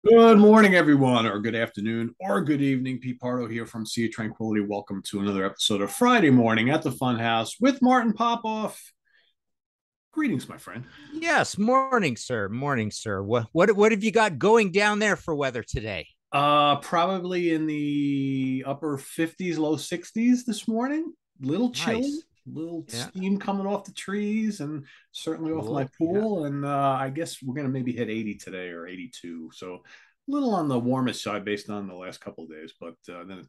Good morning, everyone, or good afternoon, or good evening. Pete Pardo here from Sea of Tranquility. Welcome to another episode of Friday Morning at the Funhouse with Martin Popoff. Greetings, my friend. Yes, morning, sir. Morning, sir. What have you got going down there for weather today? Probably in the upper 50s, low 60s this morning. Little chilly, Nice. little Yeah, steam coming off the trees and certainly off my cool. Yeah. pool. And I guess we're going to maybe hit 80 today or 82. So a little on the warmest side based on the last couple of days. But then,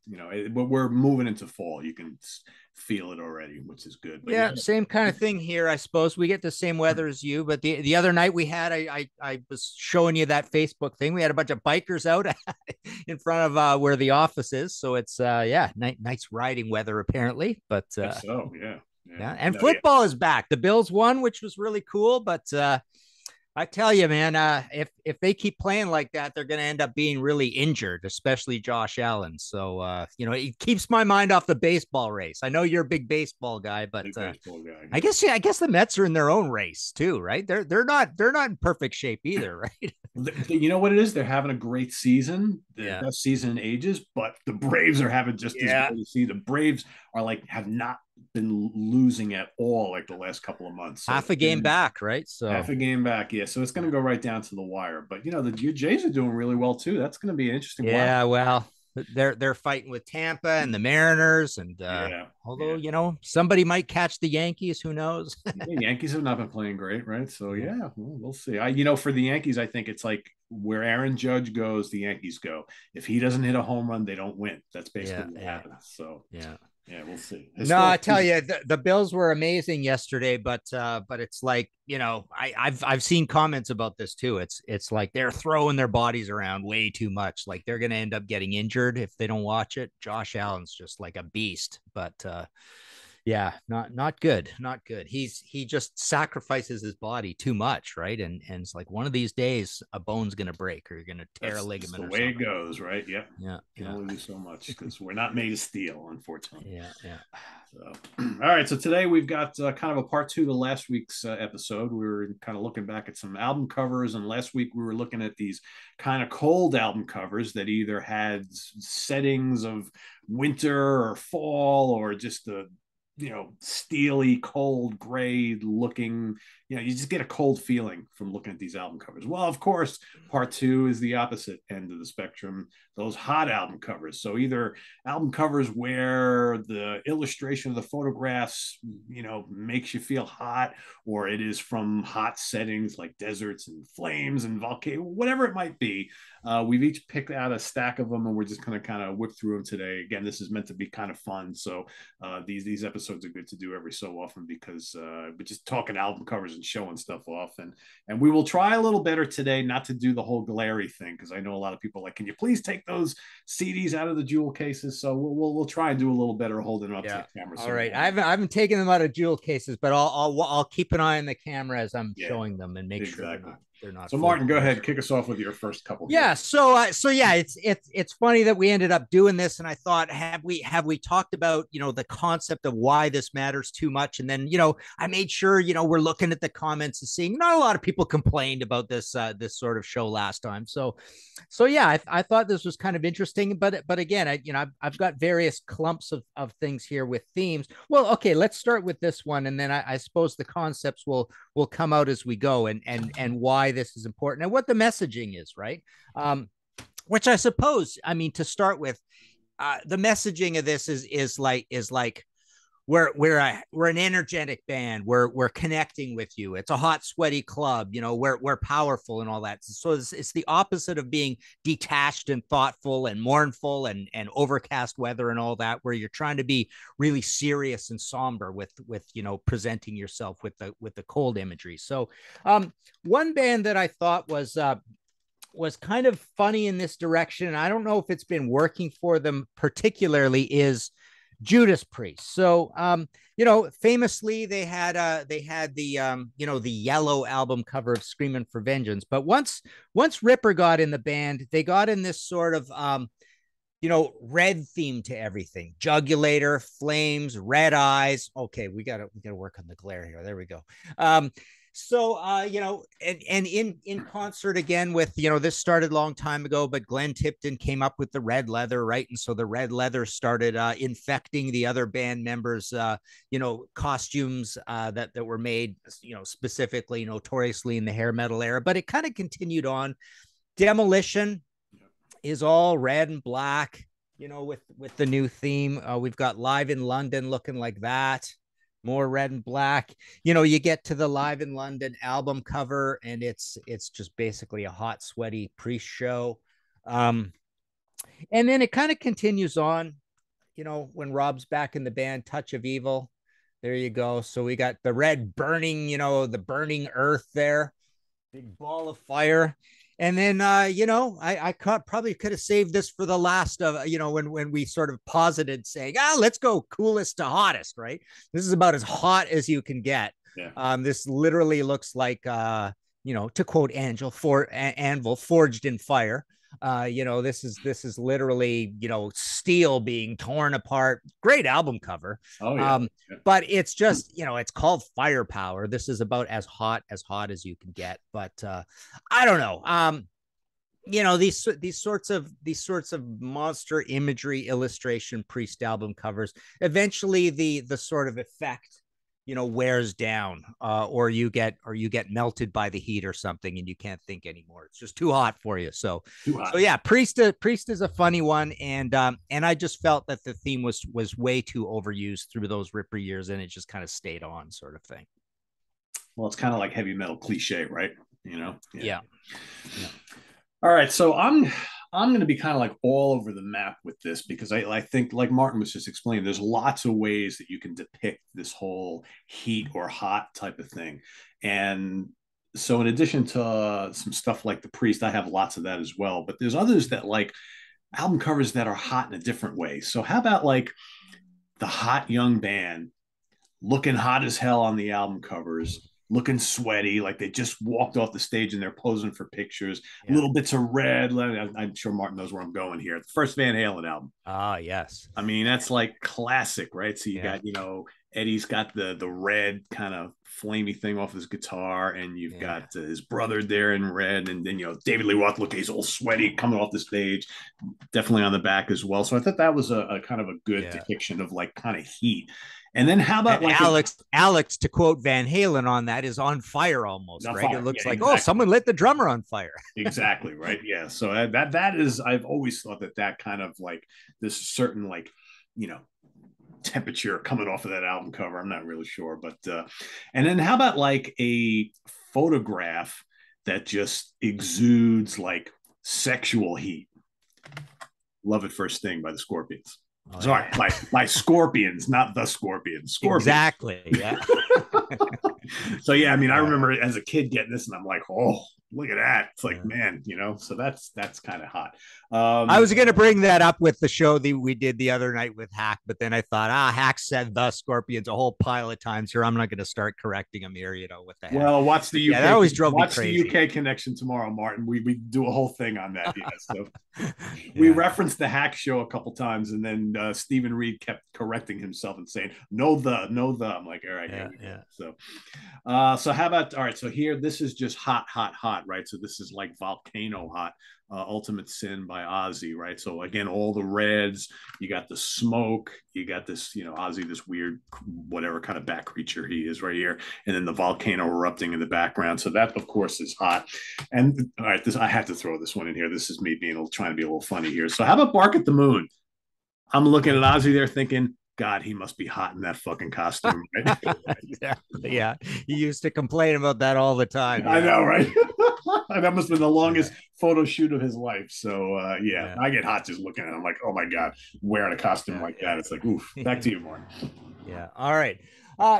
but we're moving into fall. You can feel it already, which is good. But Yeah, same kind of thing here. I suppose we get the same weather as you, but the other night we had I was showing you that Facebook thing. We had a bunch of bikers out in front of where the office is. So it's yeah, nice riding weather apparently. But guess so. Yeah. Yeah. yeah, and No, yeah. football is back. The Bills won, which was really cool, but I tell you, man, if they keep playing like that, they're going to end up being really injured, especially Josh Allen. So it keeps my mind off the baseball race. I know you're a big baseball guy, but Big baseball guy. I Yeah. guess yeah, I guess the Mets are in their own race too, right? They're not in perfect shape either, right? You know what it is? They're having a great season, the Yeah, best season in ages, but the Braves are having just as yeah, great a season. The Braves are like have not been losing at all like the last couple of months. So half a game back, right? half So a game back. Yeah. So it's going to yeah, go right down to the wire. But the Jays are doing really well too. That's going to be an interesting wild. yeah. Well, they're fighting with Tampa and the Mariners, and Yeah. although Yeah. somebody might catch the Yankees, who knows? The Yankees have not been playing great, right? So Yeah. yeah, we'll see. For the Yankees, I think it's like where Aaron Judge goes, the Yankees go. If he doesn't hit a home run, they don't win. That's basically Yeah, what yeah, happens. So yeah. yeah, we'll see. No, I Historic tell season. you, the Bills were amazing yesterday, but it's like I've seen comments about this too. It's like they're throwing their bodies around way too much. Like they're going to end up getting injured if they don't watch it. Josh Allen's just like a beast, but yeah, not good, not good. He just sacrifices his body too much, right? And it's like one of these days a bone's going to break or you're going to tear a That's just the ligament or way it something. goes, right? Yep. Yeah, Can yeah, only do so much because we're not made of steel, unfortunately. yeah, yeah. So, all right. So today we've got kind of a part two to last week's episode. We were kind of looking back at some album covers, and last week we were looking at these kind of cold album covers that either had settings of winter or fall or just the steely, cold, gray looking. You just get a cold feeling from looking at these album covers. Well, of course, part two is the opposite end of the spectrum, those hot album covers. So either album covers where the illustration of the photographs, makes you feel hot, or it is from hot settings like deserts and flames and volcano, whatever it might be. We've each picked out a stack of them, and we're just going to kind of whip through them today. Again, this is meant to be kind of fun, so these episodes are good to do every so often because we're just talking album covers and showing stuff off, and we will try a little better today not to do the whole glary thing because I know a lot of people are like, can you please take those CDs out of the jewel cases? So we'll try and do a little better holding up to Yeah. the camera. All So right. I haven't taken them out of jewel cases, but I'll keep an eye on the camera as I'm yeah, showing them and make sure they're exactly. not they're not So full Martin, go colors. ahead, kick us off with your first couple here. Yeah, so yeah, it's funny that we ended up doing this, and I thought, have we talked about the concept of why this matters too much, and then I made sure we're looking at the comments and seeing not a lot of people complained about this sort of show last time, so yeah, I thought this was kind of interesting, but again, I've got various clumps of things here with themes. Well, okay, let's start with this one, and then I suppose the concepts will come out as we go, and why this is important and what the messaging is, right? Um, which I suppose, I mean, to start with, the messaging of this is like we're an energetic band. We're connecting with you. It's a hot, sweaty club. We're powerful and all that. So it's the opposite of being detached and thoughtful and mournful and overcast weather and all that, where you're trying to be really serious and somber with presenting yourself with the cold imagery. So one band that I thought was kind of funny in this direction, and I don't know if it's been working for them particularly, is Judas Priest. So, famously they had the yellow album cover of Screaming for Vengeance. But once Ripper got in the band, they got in this sort of red theme to everything. Jugulator, flames, red eyes. Okay, we gotta work on the glare here. There we go. So, and in concert again with, this started a long time ago, but Glenn Tipton came up with the red leather, right? And so the red leather started infecting the other band members, costumes that were made, specifically, notoriously in the hair metal era. But it kind of continued on. Demolition is all red and black, with the new theme. We've got Live in London looking like that, more red and black. You get to the Live in London album cover, and it's just basically a hot, sweaty pre-show. And then it kind of continues on, when Rob's back in the band, Touch of Evil. There you go. So we got the red burning, the burning earth there, big ball of fire. And then, I probably could have saved this for the last of, when we sort of posited saying, let's go coolest to hottest, right? This is about as hot as you can get. Yeah. This literally looks like, to quote Anvil, forged in fire. This is literally, steel being torn apart. Great album cover. Oh, yeah. But it's just, it's called Firepower. This is about as hot as you can get. But I don't know. These sorts of monster imagery illustration Priest album covers, eventually the sort of effect wears down, or you get melted by the heat or something, and you can't think anymore. It's just too hot for you. So yeah, Priest is a funny one, and I just felt that the theme was way too overused through those Ripper years, and it just kind of stayed on, sort of thing. Well, it's kind of like heavy metal cliche, right? Yeah. All right, so I'm going to be kind of like all over the map with this, because I think, like Martin was just explaining, there's lots of ways that you can depict this whole heat or hot type of thing. And so in addition to some stuff like the Priest, I have lots of that as well. But there's others that like album covers that are hot in a different way. So how about like the hot young band looking hot as hell on the album covers, looking sweaty, like they just walked off the stage and they're posing for pictures. Yeah. Little bits of red. I'm sure Martin knows where I'm going here. The first Van Halen album. Ah, yes. I mean, that's like classic, right? So you got, Eddie's got the red kind of flamey thing off his guitar, and you've got his brother there in red, and then David Lee Roth, look, he's all sweaty coming off the stage, definitely on the back as well. So I thought that was a kind of a good depiction of like kind of heat. And then how about like Alex, to quote Van Halen on that, is on fire almost, right? Fire. It looks like, exactly. Oh, someone lit the drummer on fire. Exactly, right? Yeah. So that is, I've always thought that kind of like this certain like, temperature coming off of that album cover. I'm not really sure, but and then how about like a photograph that just exudes like sexual heat? Love at First Sting by the Scorpions. Oh, sorry, by Scorpions, not the Scorpions. Scorpions. Exactly. Yeah. So yeah, I mean, I remember as a kid getting this, and I'm like, oh, look at that. It's like, man, so that's kind of hot. I was going to bring that up with the show that we did the other night with Hack, but then I thought, Hack said the Scorpions a whole pile of times here. I'm not going to start correcting him here, with the Hack. Well, watch the UK. Yeah, that always drove me crazy. Watch the UK connection tomorrow, Martin. We do a whole thing on that. Yeah, so we referenced the Hack show a couple times, and then Stephen Reed kept correcting himself and saying, no the. I'm like, all right, yeah. So how about, all right, so here, this is just hot, right? So this is like volcano hot. Ultimate Sin by Ozzy, right? So again, all the reds, you got the smoke, you got this, Ozzy, this weird, whatever kind of bat creature he is right here, and then the volcano erupting in the background. So that, of course, is hot. And all right, I had to throw this one in here. This is me trying to be a little funny here. So how about Bark at the Moon? I'm looking at Ozzy there thinking, God, he must be hot in that fucking costume, right? Yeah. He used to complain about that all the time. Yeah. I know, right? That must have been the longest photo shoot of his life. So, I get hot just looking at it. I'm like, oh my God, wearing a costume like that. It's like, oof. Back to you, Martin. Yeah. All right.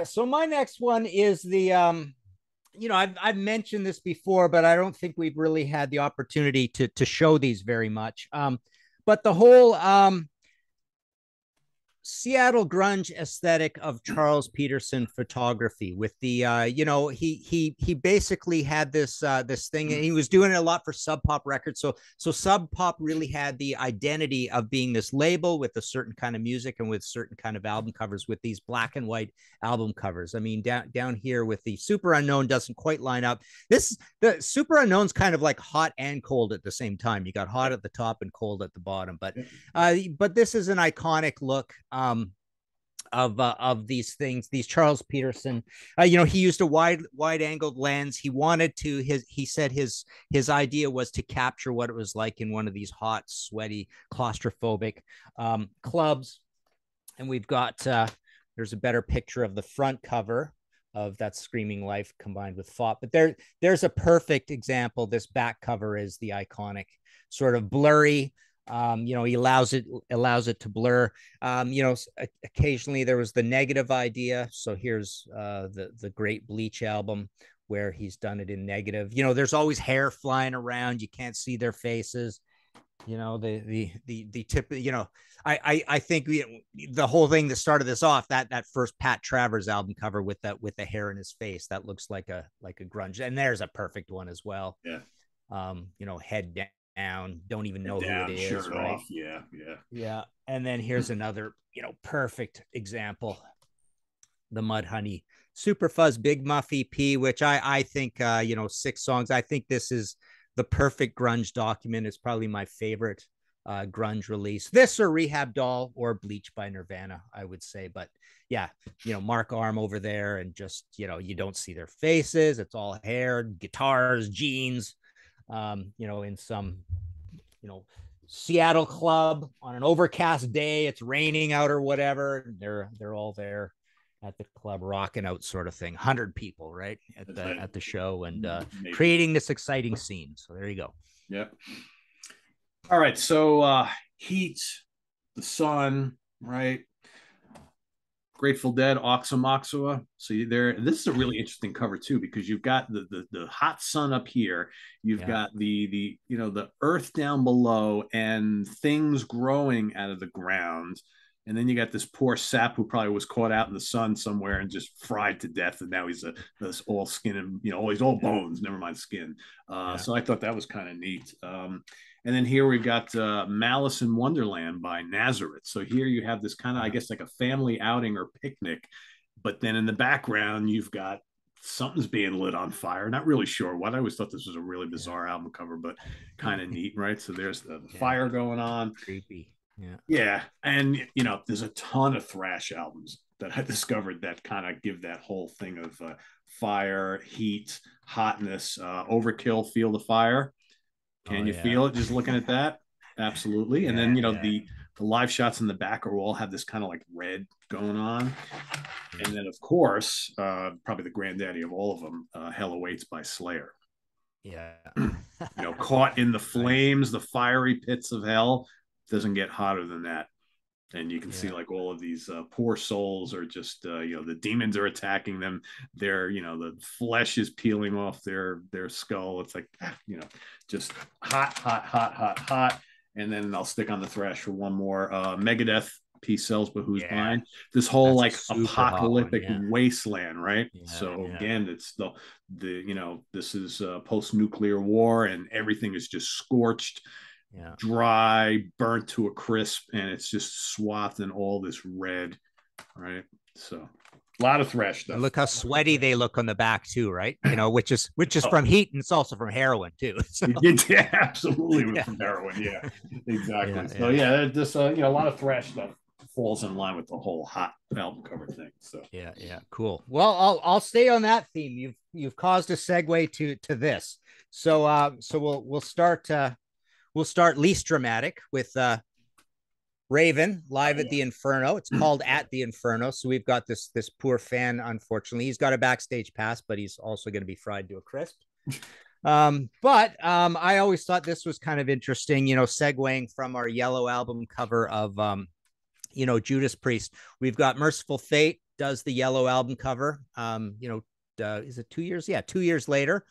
So my next one is the, I've mentioned this before, but I don't think we've really had the opportunity to show these very much. But the whole, Seattle grunge aesthetic of Charles Peterson photography with the he basically had this thing, and he was doing it a lot for Sub Pop Records. So Sub Pop really had the identity of being this label with a certain kind of music and with certain kind of album covers, with these black and white album covers. I mean, down here with the Super Unknown doesn't quite line up. The Super Unknown's kind of like hot and cold at the same time. You got hot at the top and cold at the bottom, but this is an iconic look of these things, these Charles Peterson. He used a wide angled lens. He wanted to he said his idea was to capture what it was like in one of these hot, sweaty, claustrophobic clubs. And we've got there's a better picture of the front cover of that Screaming Life combined with FOP. But there's a perfect example. This back cover is the iconic sort of blurry. He allows it to blur. Occasionally there was the negative idea. So here's the Great Bleach album where he's done it in negative. There's always hair flying around. You can't see their faces. The tip. I think the whole thing that started this off, that first Pat Travers album cover with the hair in his face, that looks like a grunge. And there's a perfect one as well. Yeah. Head down, don't even know who it is, shirt right? off. Yeah. And then here's another perfect example, the Mudhoney Super Fuzz Big Muff EP, which I think 6 songs. I think this is the perfect grunge document. It's probably my favorite grunge release, this or Rehab Doll or Bleach by Nirvana, I would say. But yeah, Mark Arm over there, and just you don't see their faces. It's all hair, guitars, jeans. In some, Seattle club on an overcast day, it's raining out or whatever. They're all there at the club rocking out, sort of thing. 100 people, right, at the show, and creating this exciting scene. So there you go. Yep. All right. So heat, the sun, right? Grateful Dead, Oxomoxua. So this is a really interesting cover too, because you've got the hot sun up here, you've got the earth down below, and things growing out of the ground, and then you got this poor sap who probably was caught out in the sun somewhere and just fried to death, and now he's this all skin and he's all bones, never mind skin. So I thought that was kind of neat. And then here we've got Malice in Wonderland by Nazareth. So here you have this kind of, I guess, like a family outing or picnic, but then in the background you've got something's being lit on fire. Not really sure what. I always thought this was a really bizarre album cover, but kind of neat, right? So there's the fire going on. Creepy. Yeah. And there's a ton of thrash albums that I discovered that kind of give that whole thing of fire, heat, hotness, Overkill, Feel the Fire. Can you feel it just looking at that? Absolutely. And then, the live shots in the back are all have this kind of like red going on. And then, of course, probably the granddaddy of all of them, Hell Awaits by Slayer. Yeah. Caught in the flames, the fiery pits of hell. Doesn't get hotter than that. And you can see like all of these poor souls are just, the demons are attacking them. They're, the flesh is peeling off their skull. It's like, just hot. And then I'll stick on the thrash for one more. Megadeth, Peace Sells, but Who's Blind? This whole like apocalyptic wasteland, right? Again, it's the this is post-nuclear war, and everything is just scorched. Dry, burnt to a crisp, and it's just swathed in all this red, right? So a lot of thrash stuff. And look how sweaty they look on the back too, right? Which is from heat, and it's also from heroin too. So. Yeah, absolutely, from heroin. Yeah, exactly. This a lot of thrash stuff falls in line with the whole hot album cover thing. So cool. Well, I'll stay on that theme. You've caused a segue to this. So we'll start. We'll start least dramatic with Raven live at the Inferno. It's called At the Inferno. So we've got this poor fan, unfortunately. He's got a backstage pass, but he's also going to be fried to a crisp. But I always thought this was kind of interesting, segueing from our yellow album cover of, Judas Priest. We've got Merciful Fate does the yellow album cover, is it 2 years? Yeah, 2 years later.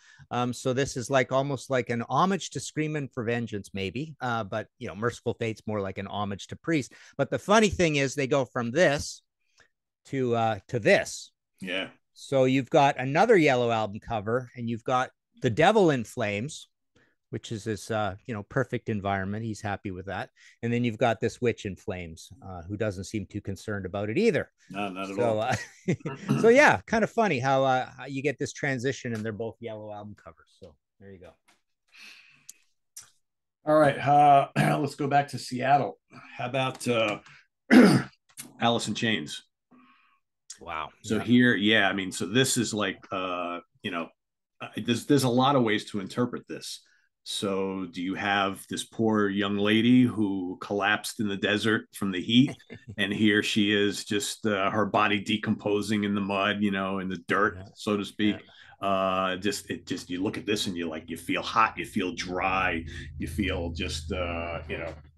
So this is like almost like an homage to Screaming for Vengeance, maybe. But Merciful Fate's more like an homage to Priest. But the funny thing is, they go from this to this. Yeah. So you've got another Yellow album cover, and you've got The Devil in Flames, which is this perfect environment. He's happy with that. And then you've got this Witch in Flames, who doesn't seem too concerned about it either. No, not at all. So yeah, kind of funny how you get this transition, and they're both Yellow album covers. So there you go. All right, let's go back to Seattle. How about Alice in Chains? Wow. So here, I mean, so this is like, there's a lot of ways to interpret this. So do you have this poor young lady who collapsed in the desert from the heat, and here she is, just her body decomposing in the mud, in the dirt, so to speak. You look at this and you feel hot, you feel dry, you feel just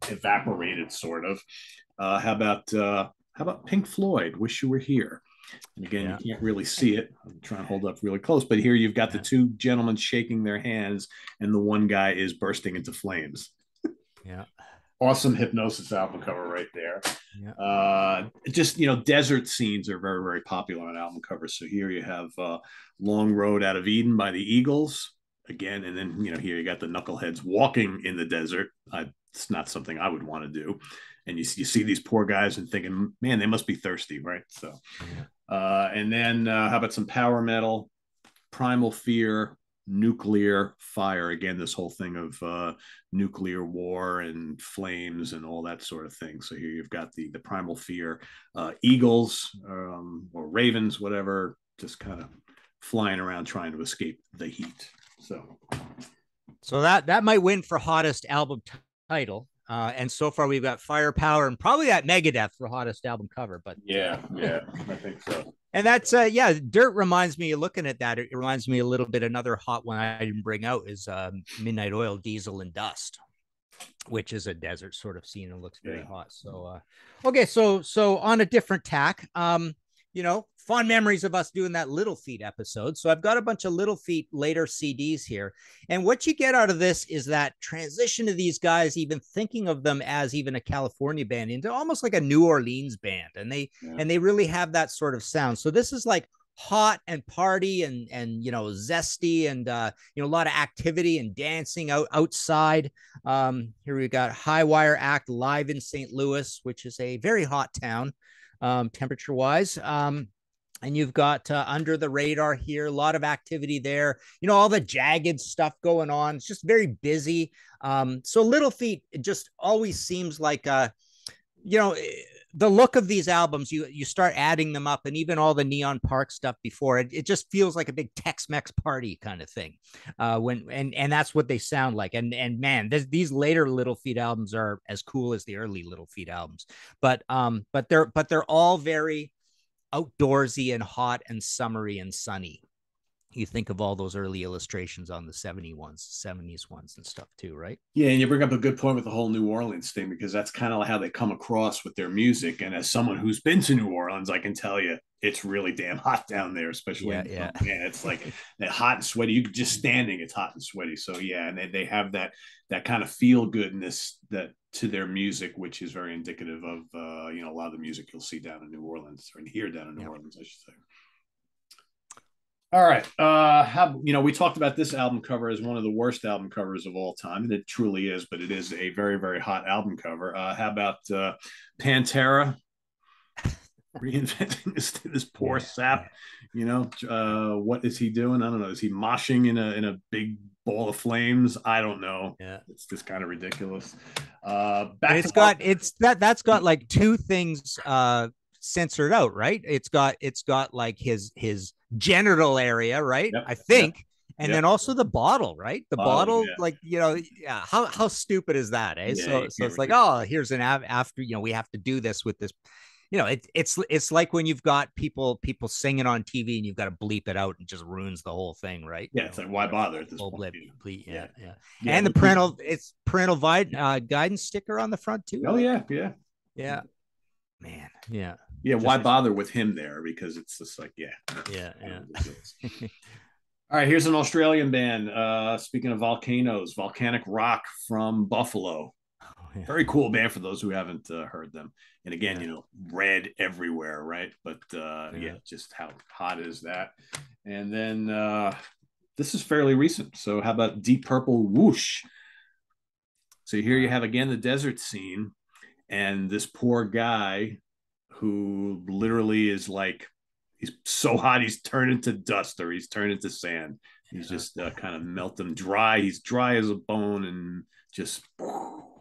evaporated, sort of. How about Pink Floyd, Wish You Were Here? And again, you can't really see it. I'm trying to hold up really close, but here you've got the two gentlemen shaking their hands, and the one guy is bursting into flames. Yeah. Awesome Hypnosis album cover right there. Yeah. Desert scenes are very, very popular on album covers. So here you have Long Road Out of Eden by the Eagles again. And then, here you got the knuckleheads walking in the desert. It's not something I would want to do. And you see these poor guys and thinking, man, they must be thirsty, right? So, and then how about some power metal, Primal Fear, Nuclear Fire? Again, this whole thing of nuclear war and flames and all that sort of thing. So here you've got the Primal Fear, Eagles or Ravens, whatever, just kind of flying around trying to escape the heat. So that might win for hottest album title. And so far we've got Firepower and probably that Megadeth for hottest album cover. But yeah, I think so. And that's Dirt reminds me, looking at that, it reminds me a little bit. Another hot one I didn't bring out is Midnight Oil, Diesel and Dust, which is a desert sort of scene and looks very hot. So okay, so on a different tack, fond memories of us doing that Little Feat episode. So I've got a bunch of Little Feat later CDs here. And what you get out of this is that transition of these guys, even thinking of them as even a California band, into almost like a New Orleans band. And they really have that sort of sound. So this is like hot and party and zesty and a lot of activity and dancing outside. Here we got High Wire Act live in St. Louis, which is a very hot town temperature wise. And you've got Under the Radar here, a lot of activity there, all the jagged stuff going on. It's just very busy. So Little Feat, it just always seems like, the look of these albums, you start adding them up, and even all the Neon Park stuff before it just feels like a big Tex-Mex party kind of thing. And that's what they sound like. And man, these later Little Feat albums are as cool as the early Little Feat albums, but they're all very outdoorsy and hot and summery and sunny. You think of all those early illustrations on the 70s ones and stuff too, right? Yeah, and you bring up a good point with the whole New Orleans thing, because that's kind of how they come across with their music. And as someone who's been to New Orleans, I can tell you it's really damn hot down there, especially it's like hot and sweaty. You just standing, it's hot and sweaty. So and they have that kind of feel goodness that to their music, which is very indicative of a lot of the music you'll see down in New Orleans, or hear down in New Orleans, I should say. All right. We talked about this album cover as one of the worst album covers of all time, and it truly is, but it is a very, very hot album cover. How about Pantera reinventing this poor sap? What is he doing? I don't know. Is he moshing in a big ball of flames? I don't know. Yeah, it's just kind of ridiculous. That's got like two things censored out, right? It's got like his genital area, right? Yep, I think. Yep. And then also the bottle, right? The bottle like, how stupid is that, eh? So it's like, here's an after, we have to do this with this. It's like when you've got people singing on TV and you've got to bleep it out and just ruins the whole thing, right? Yeah, it's like, why bother at this point? Yeah. And the parental guidance sticker on the front too. Oh, right? Yeah. Man, yeah. Yeah, why Just bother with him there? Because it's just like, yeah. yeah, yeah. All right, here's an Australian band. Speaking of volcanoes, Volcanic Rock from Buffalo. Oh, yeah, Very cool band for those who haven't heard them. And again, yeah, red everywhere, right? But yeah, yeah. just how hot is that? And then this is fairly recent. So how about Deep Purple Whoosh? So here you have again the desert scene, and this poor guy who literally is like, he's so hot he's turned into dust or he's turned into sand. He's just kind of melting dry. He's dry as a bone and just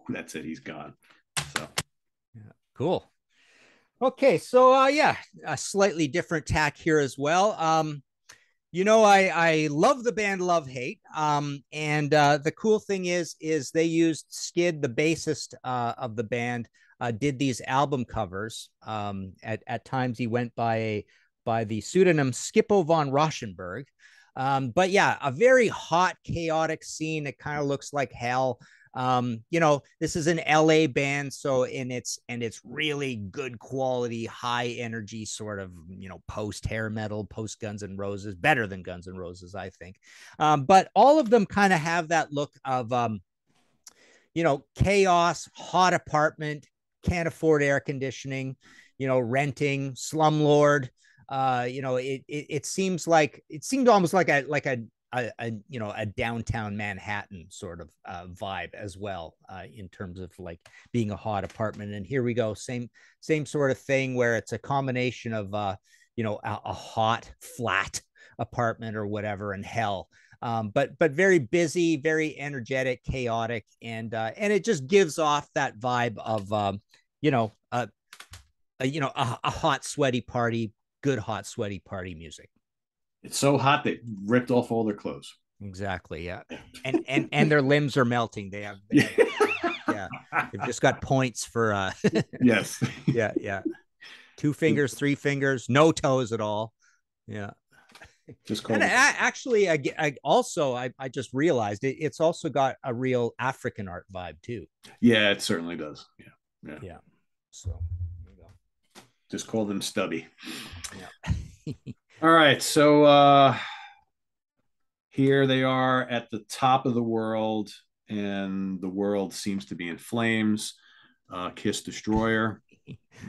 that's it. He's gone. So Yeah. Cool. Okay, so yeah, a slightly different tack here as well. I love the band Love Hate. And the cool thing is they used Skid, the bassist of the band, did these album covers. At times he went by the pseudonym Skippo von Rauschenberg. But yeah, a very hot, chaotic scene. It kind of looks like hell. This is an LA band, so it's really good quality, high energy sort of, post hair metal, post Guns N' Roses, better than Guns N' Roses, I think. But all of them kind of have that look of chaos, hot apartment, can't afford air conditioning, renting, slumlord. It seemed almost like a downtown Manhattan sort of vibe as well, in terms of like being a hot apartment. And here we go, same sort of thing where it's a combination of a hot flat apartment or whatever and hell. But very busy, very energetic, chaotic, and it just gives off that vibe of a hot sweaty party, good hot sweaty party music. it's so hot they ripped off all their clothes. Exactly. Yeah. And their limbs are melting. They have yeah. They've just got points for Yes. yeah, yeah. 2 fingers, 3 fingers, no toes at all. Yeah. Just And called it. actually, I just realized it's also got a real African art vibe too. Yeah, it certainly does. Yeah. Yeah. Yeah. So there you go. Just call them Stubby. Yeah. All right. So here they are at the top of the world, and the world seems to be in flames. Kiss Destroyer.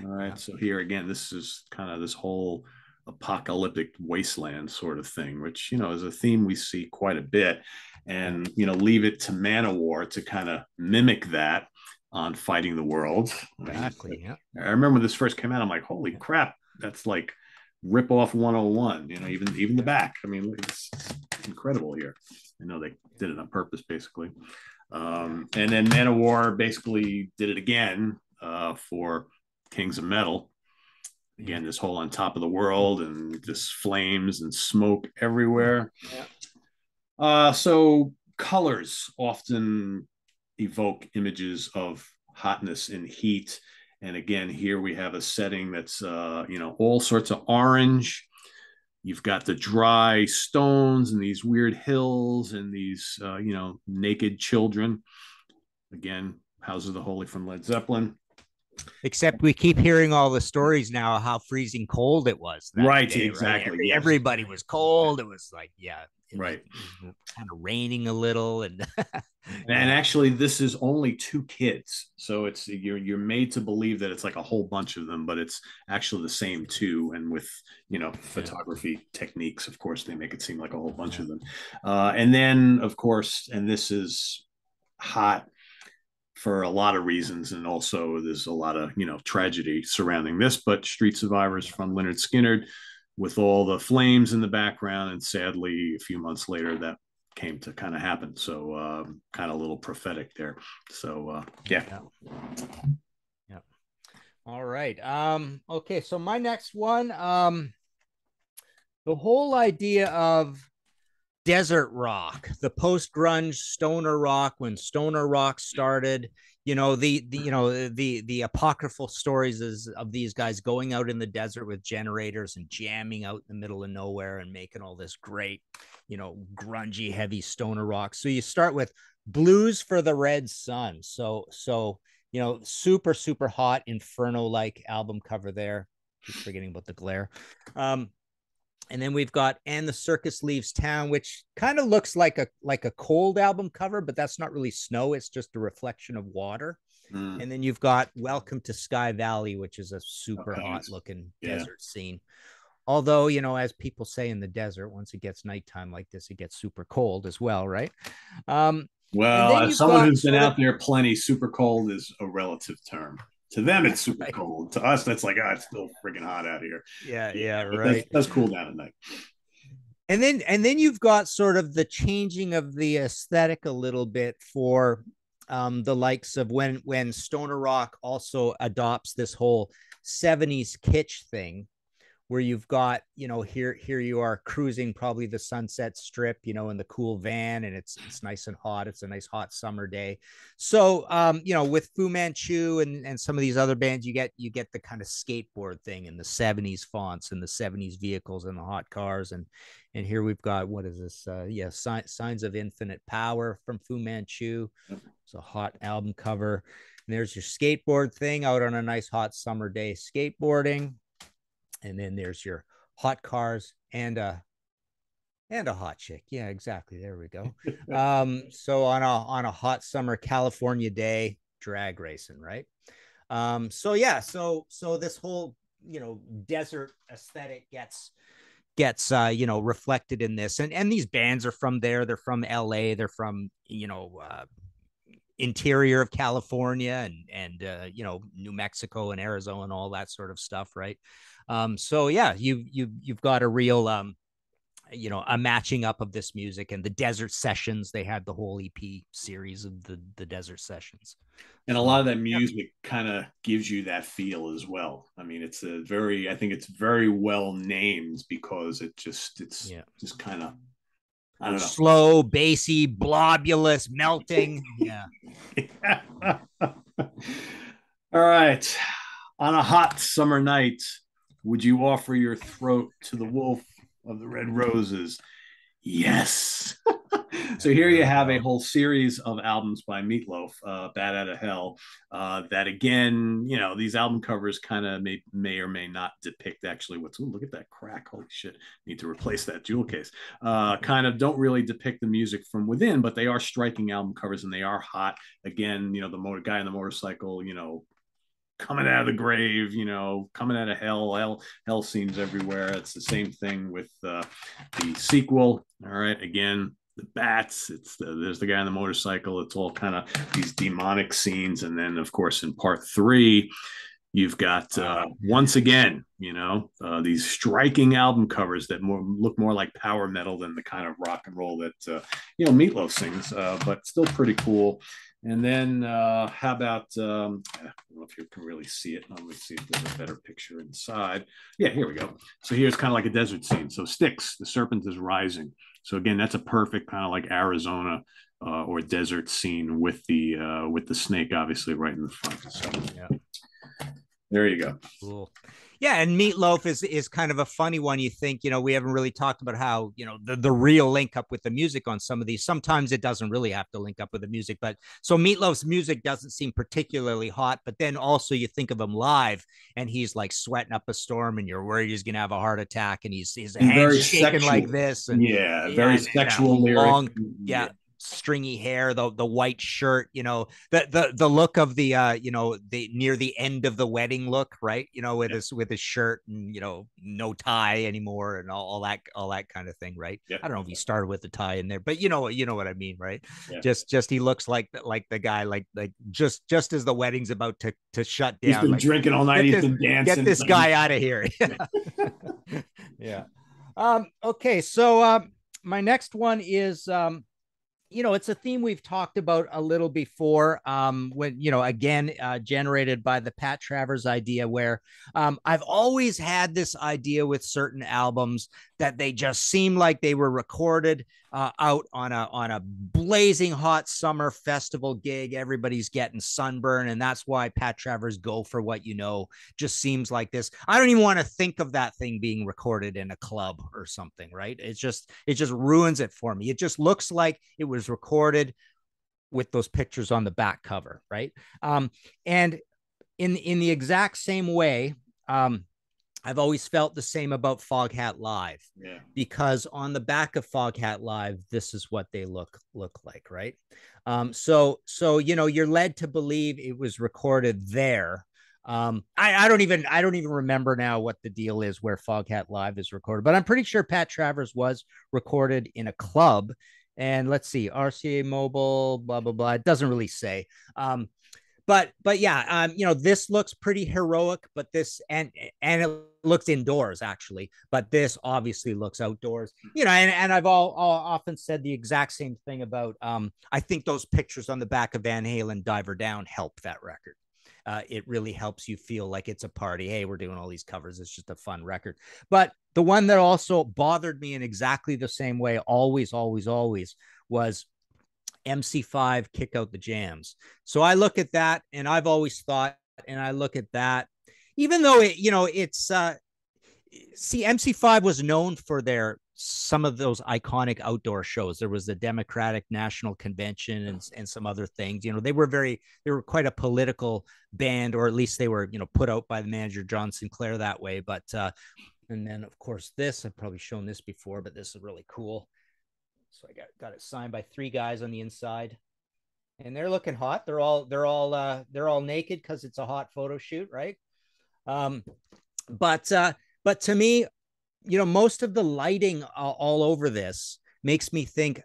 All right. Yeah. So here again, this is kind of this whole apocalyptic wasteland sort of thing, which, is a theme we see quite a bit. And, leave it to Manowar to kind of mimic that on Fighting the World. Exactly. Yeah. I remember when this first came out, I'm like, holy crap, that's like rip off 101, even the back. I mean, it's incredible here. I know they did it on purpose, basically. And then Manowar basically did it again for Kings of Metal. Again, this whole on top of the world and just flames and smoke everywhere. Yeah. So colors often evoke images of hotness and heat. And again, here we have a setting that's, all sorts of orange. You've got the dry stones and these weird hills and these, naked children. Again, House of the Holy from Led Zeppelin. Except we keep hearing all the stories now how freezing cold it was. Right, day, exactly. Right? Yes. Everybody was cold. It was like, yeah, right. It was kind of raining a little, and and actually, this is only 2 kids, so it's you're made to believe that it's like a whole bunch of them, but it's actually the same 2, and with photography techniques, of course, they make it seem like a whole bunch of them. And then, of course, and this is hot for a lot of reasons, and also there's a lot of tragedy surrounding this, but Street Survivors from Lynyrd Skynyrd, with all the flames in the background, and sadly a few months later that came to kind of happen. So kind of a little prophetic there. So yeah. All right. Okay, so my next one, the whole idea of desert rock, the post-grunge stoner rock, when stoner rock started, the apocryphal stories of these guys going out in the desert with generators and jamming out in the middle of nowhere and making all this great, grungy, heavy stoner rock. So you start with Blues for the Red Sun. So super, super hot Inferno like album cover there. Keep forgetting about the glare. And then we've got "And the Circus Leaves Town," which kind of looks like a Cold album cover, but that's not really snow. It's just a reflection of water. And then you've got "Welcome to Sky Valley," which is a super hot looking desert scene. Although, as people say in the desert, once it gets nighttime like this, it gets super cold as well, right? Well, as someone who's been out there plenty, super cold is a relative term. To them, it's super cold. To us, that's like, it's still freaking hot out here. Yeah, right. That's cool down at night. And then you've got sort of the changing of the aesthetic a little bit for the likes of when stoner rock also adopts this whole 70s kitsch thing, where you've got, here you are cruising probably the Sunset Strip, in the cool van, and it's nice and hot. It's a nice hot summer day. So, with Fumanchu and some of these other bands, you get the kind of skateboard thing in the 70s fonts and the 70s vehicles and the hot cars. And here we've got, what is this? Signs of Infinite Power from Fumanchu. It's a hot album cover. And there's your skateboard thing out on a nice hot summer day skateboarding. And then there's your hot cars and a hot chick. Yeah, exactly. There we go. So on a hot summer California day, drag racing, right? So this whole desert aesthetic gets reflected in this, and these bands are from there. They're from LA. They're from interior of California and New Mexico and Arizona and all that sort of stuff, right? So yeah, you've got a real a matching up of this music. And the Desert Sessions, they had the whole EP series of the Desert Sessions, and a lot of that music kind of gives you that feel as well. I mean, I think it's very well named because it's just kind of, I don't know, slow, bassy, blobulous, melting. Yeah. All right. On a hot summer night, would you offer your throat to the wolf of the red roses? Yes. So here you have a whole series of albums by Meatloaf, Bat Out of Hell, that again, these album covers kind of may or may not depict actually look at that crack. Holy shit. Need to replace that jewel case. Kind of don't really depict the music from within, but they are striking album covers and they are hot. Again, the guy on the motorcycle, coming out of the grave, coming out of hell scenes everywhere. It's the same thing with the sequel. All right, again, the bats. There's the guy on the motorcycle. It's all kind of these demonic scenes, and then of course in part 3, you've got once again, these striking album covers that look more like power metal than the kind of rock and roll that Meatloaf sings, but still pretty cool. And then how about, I don't know if you can really see it. Let me see if there's a better picture inside. Yeah, here we go. So here's kind of like a desert scene. So Styx, the serpent is rising. So again, that's a perfect kind of like Arizona or desert scene with the snake obviously right in the front. So yeah. There you go. Cool. Yeah, and Meatloaf is kind of a funny one. You think, we haven't really talked about how, the real link up with the music on some of these. Sometimes it doesn't really have to link up with the music, but so Meatloaf's music doesn't seem particularly hot, but then also you think of him live and he's like sweating up a storm and you're worried he's going to have a heart attack and his hands shaking like this. And very sexual lyric. Stringy hair, the white shirt, the look of the the near the end of the wedding look, right? With his shirt and no tie anymore and all that kind of thing, right? I don't know if he started with the tie in there, but you know what I mean, right? Just he looks like the guy like just as the wedding's about to shut down. He's been drinking all night. He's been dancing. Get this guy out of here. Yeah. Okay, so my next one is it's a theme we've talked about a little before, when, again, generated by the Pat Travers idea, where I've always had this idea with certain albums that they just seem like they were recorded out on a blazing hot summer festival gig. Everybody's getting sunburn, and that's why Pat Travers' Go For What You Know just seems like this. I don't even want to think of that thing being recorded in a club or something, right? It just ruins it for me. It just looks like it was recorded with those pictures on the back cover, right? And in the exact same way, I've always felt the same about Foghat Live, Yeah. because on the back of Foghat Live, this is what they look like, right? So you're led to believe it was recorded there. I don't even remember now what the deal is where Foghat Live is recorded, but I'm pretty sure Pat Travers was recorded in a club. And let's see, RCA Mobile, blah blah blah. It doesn't really say. But yeah, this looks pretty heroic, but this and it looks indoors actually, but this obviously looks outdoors. And I've all often said the exact same thing about I think those pictures on the back of Van Halen Diver Down help that record. It really helps you feel like it's a party. Hey, we're doing all these covers. It's just a fun record. But the one that also bothered me in exactly the same way, always, always, always, was MC5 Kick Out the Jams. So I look at that, and I've always thought, and I look at that, even though it's see, MC5 was known for their some of those iconic outdoor shows. There was the Democratic National Convention and some other things. They were quite a political band, or at least they were, put out by the manager John Sinclair that way. But and then of course I've probably shown this before, but this is really cool. So I got it signed by 3 guys on the inside, and they're looking hot. They're all naked because it's a hot photo shoot, right? Um, but to me, most of the lighting all over this makes me think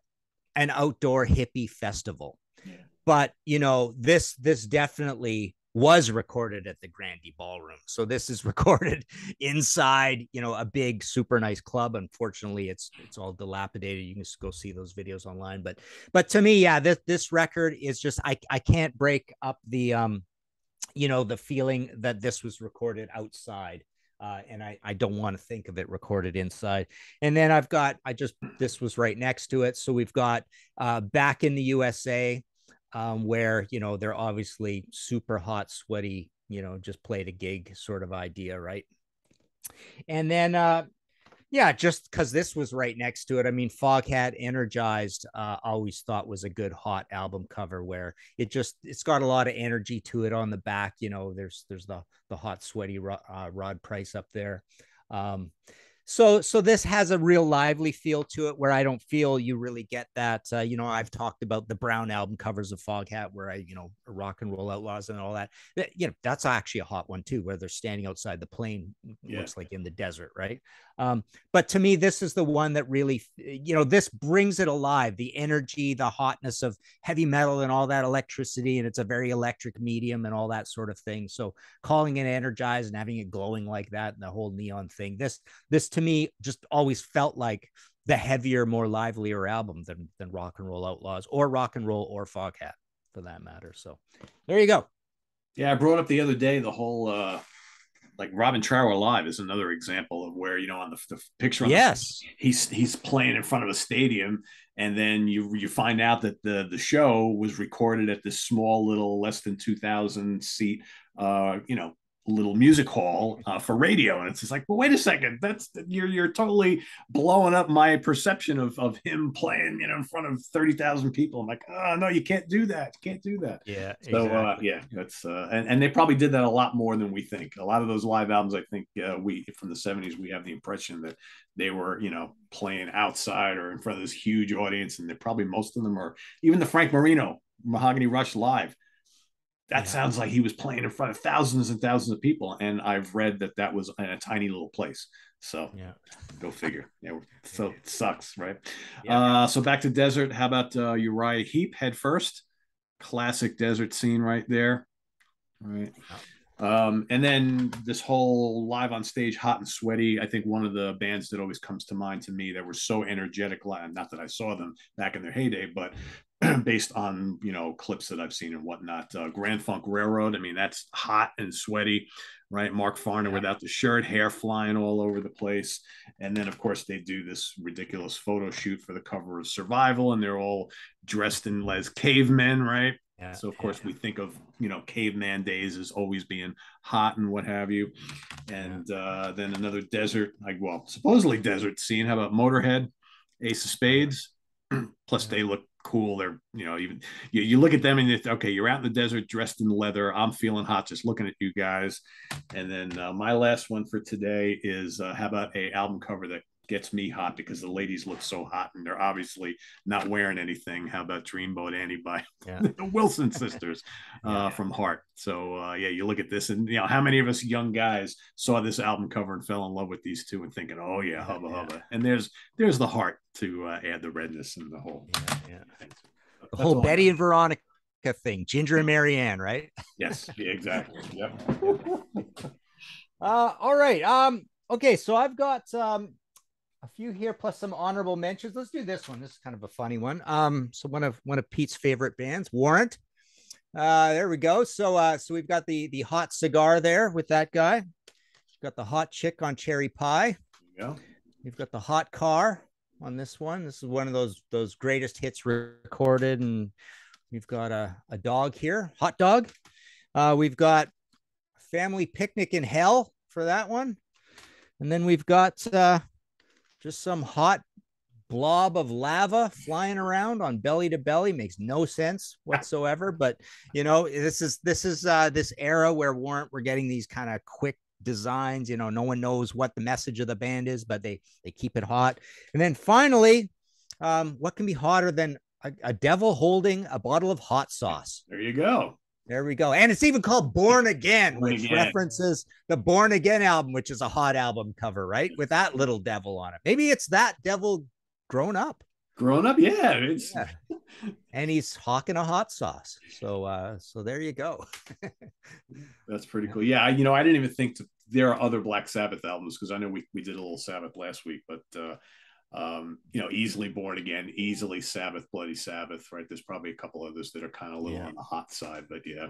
an outdoor hippie festival. Yeah. But this definitely was recorded at the Grandy Ballroom. So this is recorded inside, a big, super nice club. Unfortunately, it's all dilapidated. You can just go see those videos online. But to me, yeah, this record is just I can't break up the the feeling that this was recorded outside. And I don't want to think of it recorded inside. And then this was right next to it. So we've got Back in the USA, where they're obviously super hot, sweaty, just played a gig sort of idea, right? And then yeah, just because this was right next to it. I mean, Foghat Energized, always thought was a good hot album cover, where it's got a lot of energy to it on the back. There's the hot sweaty Rod Price up there. So this has a real lively feel to it, where I don't feel you really get that. I've talked about the Brown album covers of Foghat, where Rock and Roll Outlaws and all that. That's actually a hot one too, where they're standing outside the plane, looks like in the desert, right? But to me, this is the one that really, this brings it alive, the energy, the hotness of heavy metal and all that electricity. And it's a very electric medium and all that sort of thing. So calling it Energized and having it glowing like that and the whole neon thing, this to me just always felt like the heavier, more livelier album than Rock and Roll Outlaws or Rock and Roll or Foghat for that matter. So there you go. Yeah, I brought up the other day the whole like Robin Trower Live is another example of where on the picture on yes he's playing in front of a stadium, and then you find out that the show was recorded at this small little less than 2,000 seat little music hall for radio. And it's just like, well, wait a second, that's you're totally blowing up my perception of him playing in front of 30,000 people. I'm like, oh no, you can't do that, yeah so exactly. yeah, that's and they probably did that a lot more than we think. A lot of those live albums, I think we from the 70s, we have the impression that they were playing outside or in front of this huge audience, and they're probably, most of them are, even the Frank Marino Mahogany Rush live, that sounds like he was playing in front of thousands and thousands of people. And I've read that was in a tiny little place. So go figure. Yeah, so it sucks, right? So back to Desert. How about Uriah Heep, Head First? Classic Desert scene right there. Right. And then this whole live on stage, Hot and Sweaty. I think one of the bands that always comes to mind to me that were so energetic live, not that I saw them back in their heyday, but based on clips that I've seen and whatnot. Grand Funk Railroad. I mean, that's hot and sweaty, right? Mark Farner without the shirt, hair flying all over the place. And then of course they do this ridiculous photo shoot for the cover of Survival, and they're all dressed in as cavemen, right? So of course we think of caveman days as always being hot and what have you. And then another desert, supposedly desert scene. How about Motorhead, Ace of Spades? Plus they look cool. They're, even you look at them and it's okay, you're out in the desert dressed in leather. I'm feeling hot just looking at you guys. And then my last one for today is how about a album cover that gets me hot because the ladies look so hot and they're obviously not wearing anything. How about Dreamboat Annie by the Wilson sisters from Heart? So you look at this and how many of us young guys saw this album cover and fell in love with these two and thinking, oh yeah, hubba hubba. And there's the heart to add the redness and the whole the whole Betty and Veronica thing, Ginger and Marianne, right? Yes, exactly. Yep. All right. Okay, so I've got a few here plus some honorable mentions. Let's do this one. This is kind of a funny one. So one of Pete's favorite bands, Warrant. There we go. So we've got the hot cigar there with that guy. We've got the hot chick on cherry pie. Yeah. We've got the hot car on this one. This is one of those greatest hits recorded, and we've got a dog here, hot dog. We've got family picnic in hell for that one, and then we've got just some hot blob of lava flying around on Belly to Belly. Makes no sense whatsoever. But this is this era where we're getting these kind of quick designs. No one knows what the message of the band is, but they keep it hot. And then finally, what can be hotter than a devil holding a bottle of hot sauce? There you go. There we go. And it's even called Born Again, which references the Born Again album, which is a hot album cover, right? With that little devil on it. Maybe it's that devil grown up. Yeah. And he's hawking a hot sauce. So there you go. That's pretty cool. Yeah, I didn't even think there are other Black Sabbath albums because I know we did a little Sabbath last week, but easily Born Again, easily Sabbath, Bloody Sabbath, right? There's probably a couple others that are kind of a little on the hot side, but yeah,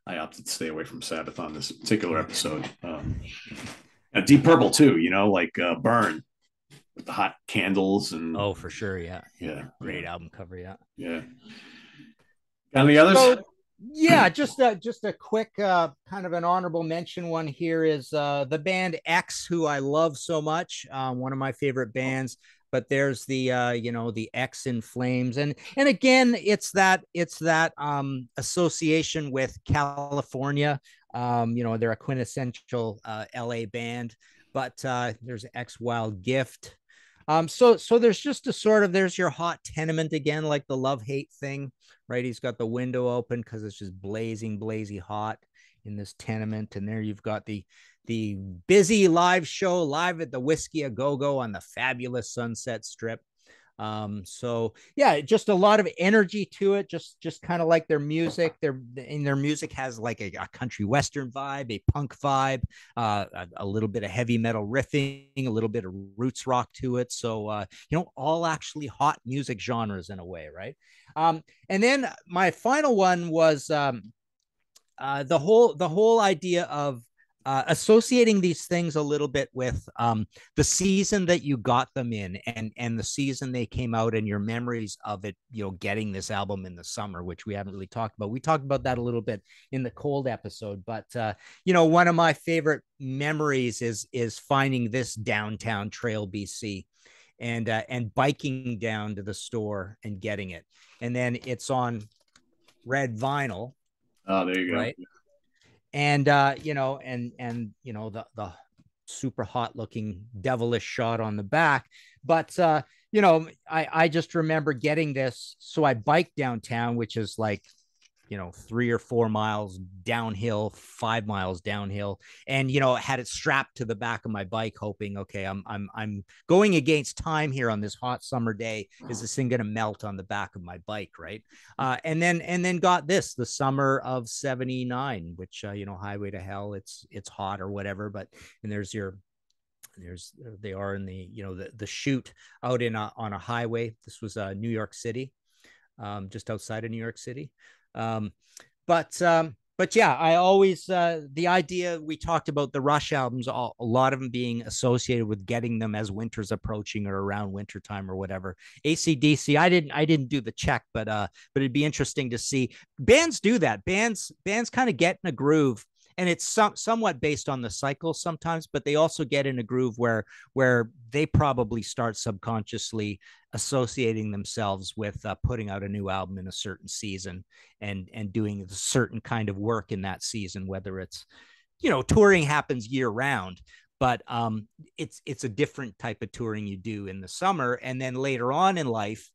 I opted to stay away from Sabbath on this particular episode. Deep Purple too, like Burn with the hot candles and for sure, yeah. Great album cover, yeah. Got any others? So, yeah, just a quick kind of an honorable mention one here is the band X, who I love so much, one of my favorite bands. But there's the the X in Flames, and again it's that association with California. They're a quintessential LA band, but there's X Wild Gift. So there's just a sort of, there's your hot tenement again, like the love-hate thing, right? He's got the window open because it's just blazing hot in this tenement. And there you've got the busy live show live at the Whiskey A Go-Go on the fabulous Sunset Strip. So yeah, just a lot of energy to it, just kind of like their music. Their music has like a country western vibe, a punk vibe, a little bit of heavy metal riffing, a little bit of roots rock to it. So all actually hot music genres in a way, right? And then my final one was the whole idea of associating these things a little bit with the season that you got them in and the season they came out and your memories of it, getting this album in the summer, which we haven't really talked about. We talked about that a little bit in the Cold episode, but one of my favorite memories is finding this downtown Trail, BC, and biking down to the store and getting it. And then it's on red vinyl. Oh, there you go. Right. And the super hot looking devilish shot on the back. But I just remember getting this. So I biked downtown, which is like 3 or 4 miles downhill, 5 miles downhill, and had it strapped to the back of my bike, hoping, okay, I'm going against time here on this hot summer day. Is this thing going to melt on the back of my bike, right? And then got this the summer of '79, which Highway to Hell, it's hot or whatever, but and they are in the shoot out on a highway. This was New York City, just outside of New York City. But yeah, I always, the idea, we talked about the Rush albums, a lot of them being associated with getting them as winter's approaching or around wintertime or whatever. AC/DC, I didn't do the check, but it'd be interesting to see bands do that. Bands kind of get in a groove and it's somewhat based on the cycle sometimes, but they also get in a groove where they probably start subconsciously associating themselves with putting out a new album in a certain season and doing a certain kind of work in that season, whether it's, touring happens year round, but it's a different type of touring you do in the summer. And then later on in life,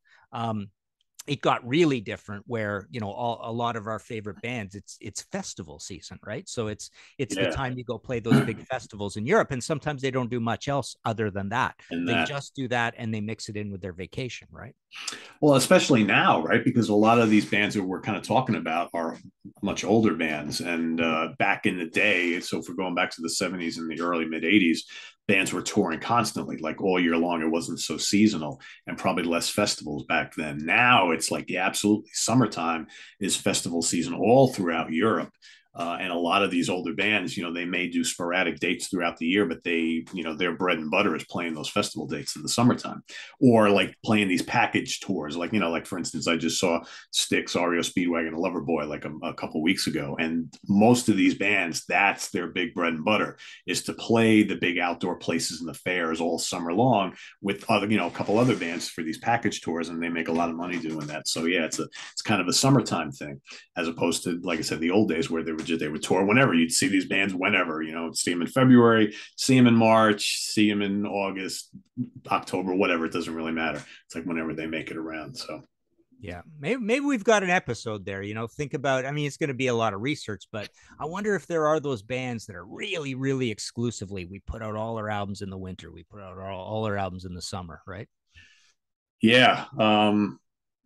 it got really different where, a lot of our favorite bands, it's festival season, right? So it's the time you go play those big festivals in Europe, and sometimes they don't do much else other than that. They just do that and they mix it in with their vacation, right? Well, especially now, right? Because a lot of these bands that we're kind of talking about are much older bands. And back in the day, so if we're going back to the 70s and the early mid 80s, bands were touring constantly, like all year long. It wasn't so seasonal, and probably less festivals back then. Now it's like, yeah, absolutely. Summertime is festival season all throughout Europe. And a lot of these older bands, they may do sporadic dates throughout the year, but their bread and butter is playing those festival dates in the summertime, or like playing these package tours. Like, like for instance, I just saw Styx, REO Speedwagon, and Loverboy like a couple weeks ago. And most of these bands, that's their big bread and butter, is to play the big outdoor places and the fairs all summer long with other, a couple other bands for these package tours, and they make a lot of money doing that. So yeah, it's kind of a summertime thing, as opposed to, like I said, the old days where they would tour whenever. You'd see these bands whenever, see them in February, see them in March, see them in August, October, whatever. It doesn't really matter. It's like whenever they make it around. So yeah, maybe we've got an episode there. Think about. I mean, it's going to be a lot of research, but I wonder if there are those bands that are really, really exclusively. We put out all our albums in the winter. We put out all our albums in the summer, right? Yeah,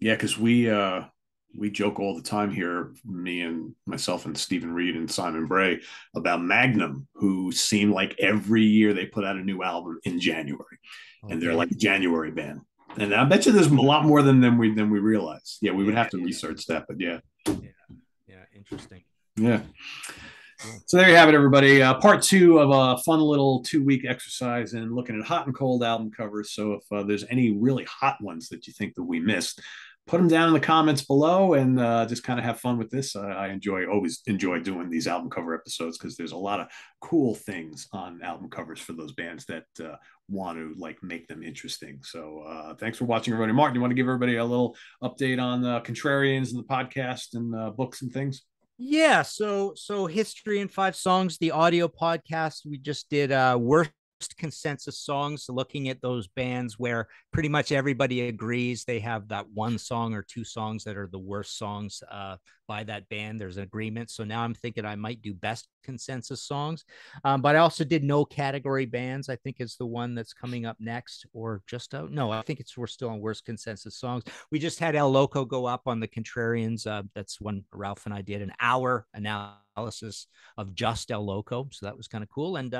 because we joke all the time here, me and myself and Stephen Reed and Simon Bray, about Magnum, who seem like every year they put out a new album in January, and they're like a January band. And I bet you there's a lot more than we realize. Yeah, we would have to research that, but yeah, interesting. Yeah. So there you have it, everybody. Part 2 of a fun little 2-week exercise in looking at hot and cold album covers. So if there's any really hot ones that you think that we missed, put them down in the comments below, and just kind of have fun with this. I always enjoy doing these album cover episodes, because there's a lot of cool things on album covers for those bands that want to like make them interesting. So thanks for watching, everybody. Martin, you want to give everybody a little update on Contrarians and the podcast and books and things? Yeah, so History in 5 Songs, the audio podcast. We just did worst consensus songs, looking at those bands where pretty much everybody agrees they have that one song or 2 songs that are the worst songs by that band. There's an agreement. So now I'm thinking I might do best consensus songs, but I also did no category bands. I think is the one that's coming up next, or just out. No, I think we're still on worst consensus songs. We just had El Loco go up on the Contrarians. That's when Ralph and I did an hour analysis of just El Loco, so that was kind of cool. And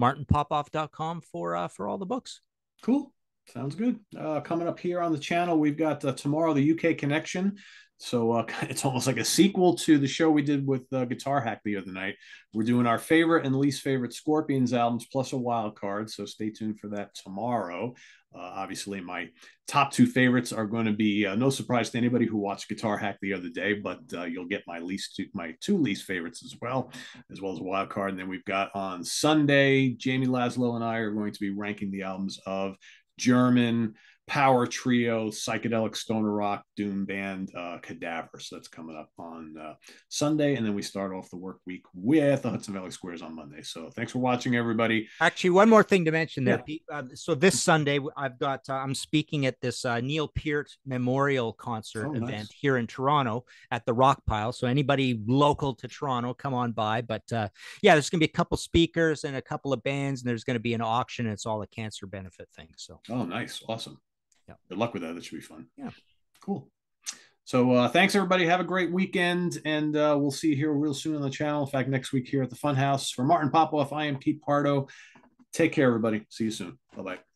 martinpopoff.com for all the books. Cool. Sounds good. Coming up here on the channel, we've got tomorrow, the UK Connection. So it's almost like a sequel to the show we did with Guitar Hack the other night. We're doing our favorite and least favorite Scorpions albums plus a wild card. So stay tuned for that tomorrow. Obviously, my top 2 favorites are going to be no surprise to anybody who watched Guitar Hack the other day, but you'll get my 2 least favorites as well as a wild card. And then we've got on Sunday, Jamie Laszlo and I are going to be ranking the albums of German power trio, psychedelic stoner rock doom band Cadaver. So that's coming up on Sunday, and then we start off the work week with the Hudson Valley Squares on Monday. So thanks for watching, everybody. Actually, one more thing to mention there, Pete. So this Sunday, I've got I'm speaking at this Neil Peart Memorial Concert event here in Toronto at the Rock Pile. So anybody local to Toronto, come on by. But yeah, there's going to be a couple speakers and a couple of bands, and there's going to be an auction. And it's all a cancer benefit thing. So nice, awesome. Yeah. Good luck with that. That should be fun. Yeah. Cool. So thanks, everybody. Have a great weekend, and we'll see you here real soon on the channel. In fact, next week here at the Funhouse. For Martin Popoff, I am Pete Pardo. Take care, everybody. See you soon. Bye-bye.